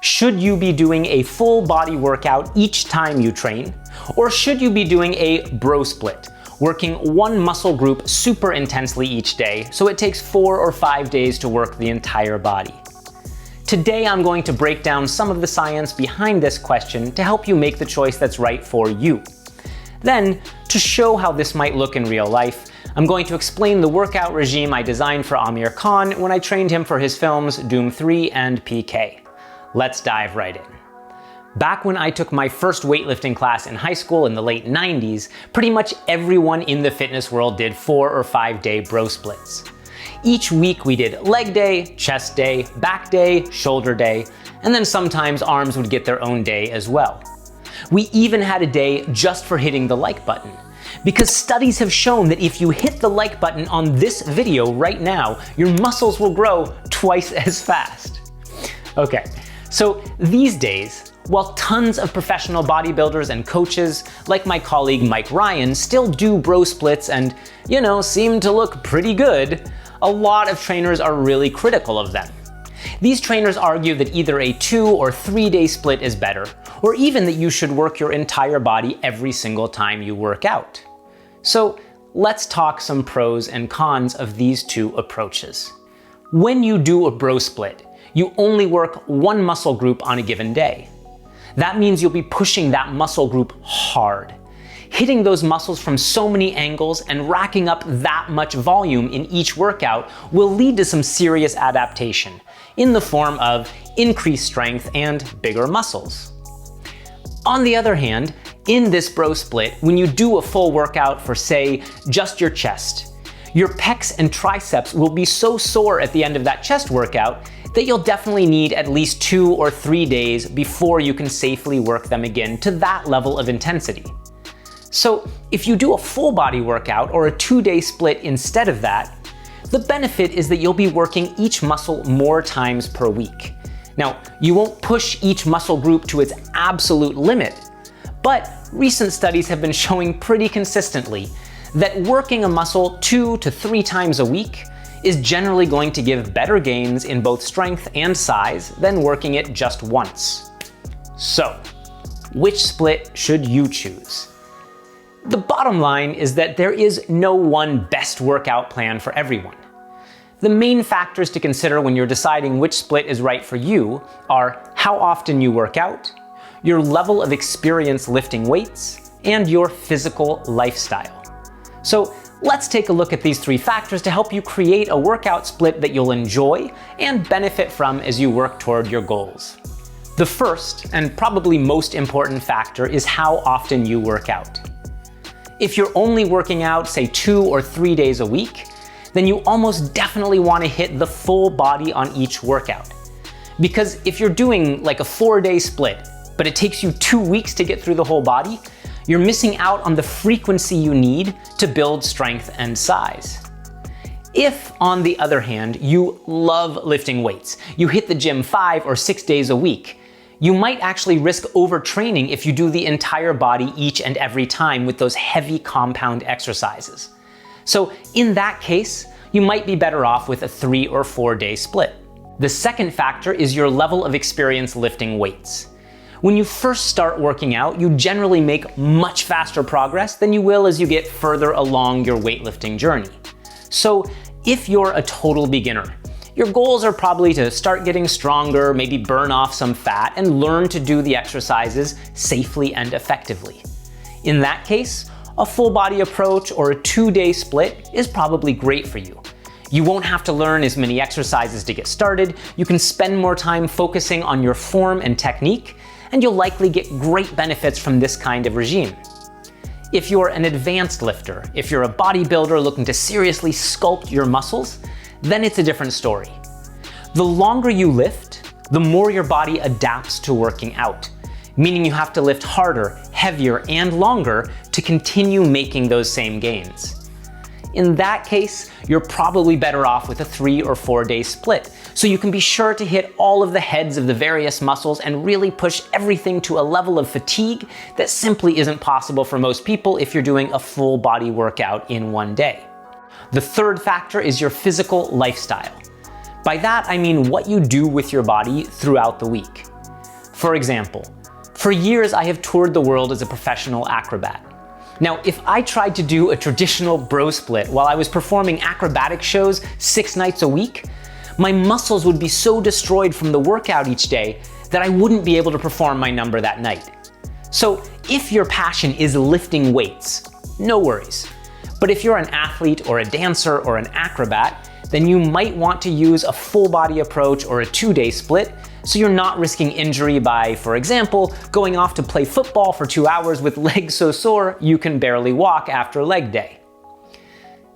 Should you be doing a full body workout each time you train? Or should you be doing a bro split, working one muscle group super intensely each day so it takes 4 or 5 days to work the entire body? Today I'm going to break down some of the science behind this question to help you make the choice that's right for you. Then, to show how this might look in real life, I'm going to explain the workout regime I designed for Amir Khan when I trained him for his films Doom 3 and PK. Let's dive right in. Back when I took my first weightlifting class in high school in the late 90s, pretty much everyone in the fitness world did 4 or 5 day bro splits. Each week we did leg day, chest day, back day, shoulder day, and then sometimes arms would get their own day as well. We even had a day just for hitting the like button, because studies have shown that if you hit the like button on this video right now, your muscles will grow twice as fast. Okay, so these days, while tons of professional bodybuilders and coaches, like my colleague Mike Ryan, still do bro splits and, seem to look pretty good, a lot of trainers are really critical of them. These trainers argue that either a 2 or 3 day split is better, or even that you should work your entire body every single time you work out. So let's talk some pros and cons of these two approaches. When you do a bro split, you only work one muscle group on a given day. That means you'll be pushing that muscle group hard, hitting those muscles from so many angles and racking up that much volume in each workout will lead to some serious adaptation in the form of increased strength and bigger muscles. On the other hand, in this bro split, when you do a full workout for, say, just your chest, your pecs and triceps will be so sore at the end of that chest workout that you'll definitely need at least 2 or 3 days before you can safely work them again to that level of intensity. So if you do a full body workout or a 2-day split instead of that, the benefit is that you'll be working each muscle more times per week. Now, you won't push each muscle group to its absolute limit, but recent studies have been showing pretty consistently that working a muscle 2 to 3 times a week is generally going to give better gains in both strength and size than working it just once. So, which split should you choose? The bottom line is that there is no one best workout plan for everyone. The main factors to consider when you're deciding which split is right for you are how often you work out, your level of experience lifting weights, and your physical lifestyle. So let's take a look at these 3 factors to help you create a workout split that you'll enjoy and benefit from as you work toward your goals. The first, and probably most important factor, is how often you work out. If you're only working out, say 2 or 3 days a week, then you almost definitely want to hit the full body on each workout. Because if you're doing like a 4-day split, but it takes you 2 weeks to get through the whole body, you're missing out on the frequency you need to build strength and size. If, on the other hand, you love lifting weights, you hit the gym 5 or 6 days a week, you might actually risk overtraining if you do the entire body each and every time with those heavy compound exercises. So in that case, you might be better off with a 3 or 4 day split. The second factor is your level of experience lifting weights. When you first start working out, you generally make much faster progress than you will as you get further along your weightlifting journey. So if you're a total beginner, your goals are probably to start getting stronger, maybe burn off some fat, and learn to do the exercises safely and effectively. In that case, a full body approach or a 2-day split is probably great for you. You won't have to learn as many exercises to get started, you can spend more time focusing on your form and technique, and you'll likely get great benefits from this kind of regime. If you're an advanced lifter, if you're a bodybuilder looking to seriously sculpt your muscles, then it's a different story. The longer you lift, the more your body adapts to working out, meaning you have to lift harder, heavier, and longer to continue making those same gains. In that case, you're probably better off with a 3 or 4 day split, so you can be sure to hit all of the heads of the various muscles and really push everything to a level of fatigue that simply isn't possible for most people if you're doing a full body workout in one day. The third factor is your physical lifestyle. By that, I mean what you do with your body throughout the week. For example, for years I have toured the world as a professional acrobat. Now, if I tried to do a traditional bro split while I was performing acrobatic shows 6 nights a week, my muscles would be so destroyed from the workout each day that I wouldn't be able to perform my number that night. So if your passion is lifting weights, no worries. But if you're an athlete or a dancer or an acrobat, then you might want to use a full body approach or a 2-day split, so you're not risking injury by, for example, going off to play football for 2 hours with legs so sore you can barely walk after leg day.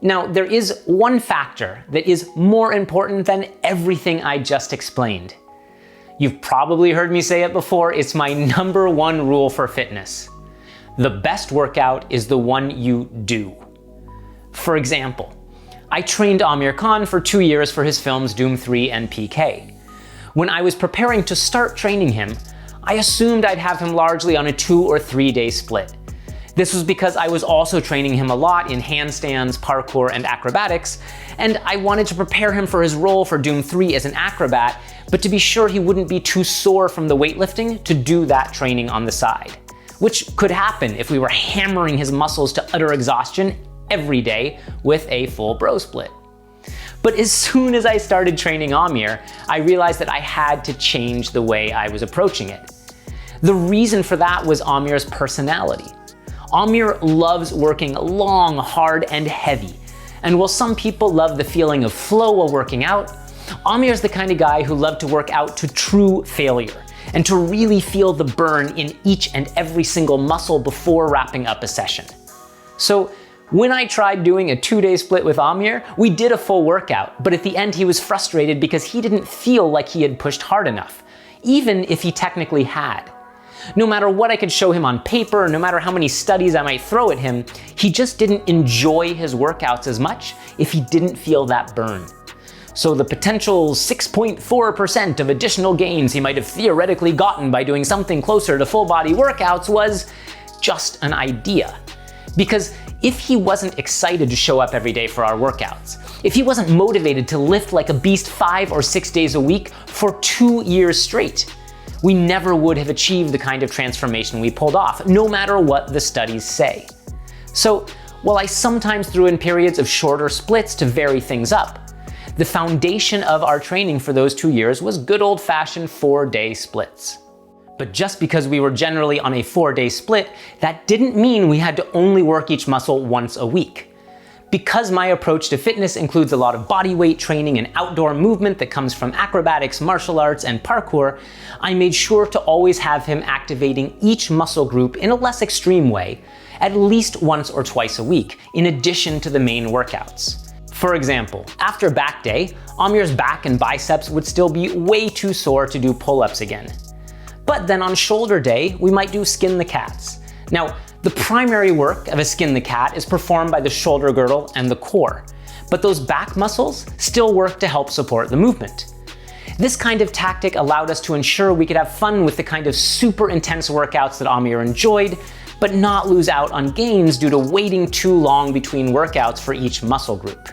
Now, there is one factor that is more important than everything I just explained. You've probably heard me say it before, it's my number one rule for fitness. The best workout is the one you do. For example, I trained Amir Khan for 2 years for his films Doom 3 and PK. When I was preparing to start training him, I assumed I'd have him largely on a 2 or 3 day split. This was because I was also training him a lot in handstands, parkour, and acrobatics, and I wanted to prepare him for his role for Doom 3 as an acrobat, but to be sure he wouldn't be too sore from the weightlifting to do that training on the side, which could happen if we were hammering his muscles to utter exhaustion every day with a full bro split. But as soon as I started training Amir, I realized that I had to change the way I was approaching it. The reason for that was Amir's personality. Amir loves working long, hard, and heavy. And while some people love the feeling of flow while working out, Amir's the kind of guy who loved to work out to true failure and to really feel the burn in each and every single muscle before wrapping up a session. So when I tried doing a 2-day split with Amir, we did a full workout, but at the end he was frustrated because he didn't feel like he had pushed hard enough, even if he technically had. No matter what I could show him on paper, no matter how many studies I might throw at him, he just didn't enjoy his workouts as much if he didn't feel that burn. So the potential 6.4% of additional gains he might have theoretically gotten by doing something closer to full body workouts was just an idea. Because if he wasn't excited to show up every day for our workouts, if he wasn't motivated to lift like a beast 5 or 6 days a week for 2 years straight, we never would have achieved the kind of transformation we pulled off, no matter what the studies say. So while I sometimes threw in periods of shorter splits to vary things up, the foundation of our training for those 2 years was good old-fashioned 4-day splits. But just because we were generally on a 4-day split, that didn't mean we had to only work each muscle once a week. Because my approach to fitness includes a lot of body weight training and outdoor movement that comes from acrobatics, martial arts, and parkour, I made sure to always have him activating each muscle group in a less extreme way, at least once or twice a week, in addition to the main workouts. For example, after back day, Amir's back and biceps would still be way too sore to do pull-ups again. But then on shoulder day, we might do skin the cats. Now, the primary work of a skin the cat is performed by the shoulder girdle and the core, but those back muscles still work to help support the movement. This kind of tactic allowed us to ensure we could have fun with the kind of super intense workouts that Amir enjoyed, but not lose out on gains due to waiting too long between workouts for each muscle group.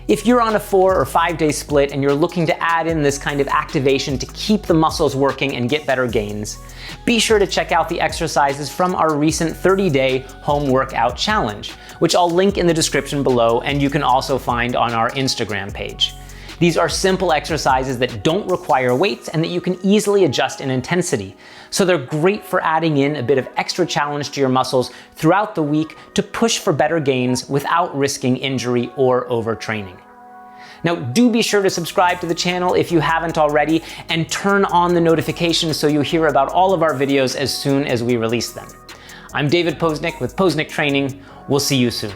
If you're on a 4 or 5 day split and you're looking to add in this kind of activation to keep the muscles working and get better gains, be sure to check out the exercises from our recent 30-day home workout challenge, which I'll link in the description below and you can also find on our Instagram page. These are simple exercises that don't require weights and that you can easily adjust in intensity, so they're great for adding in a bit of extra challenge to your muscles throughout the week to push for better gains without risking injury or overtraining. Now, do be sure to subscribe to the channel if you haven't already, and turn on the notifications so you hear about all of our videos as soon as we release them. I'm David Posnick with Posnick Training. We'll see you soon.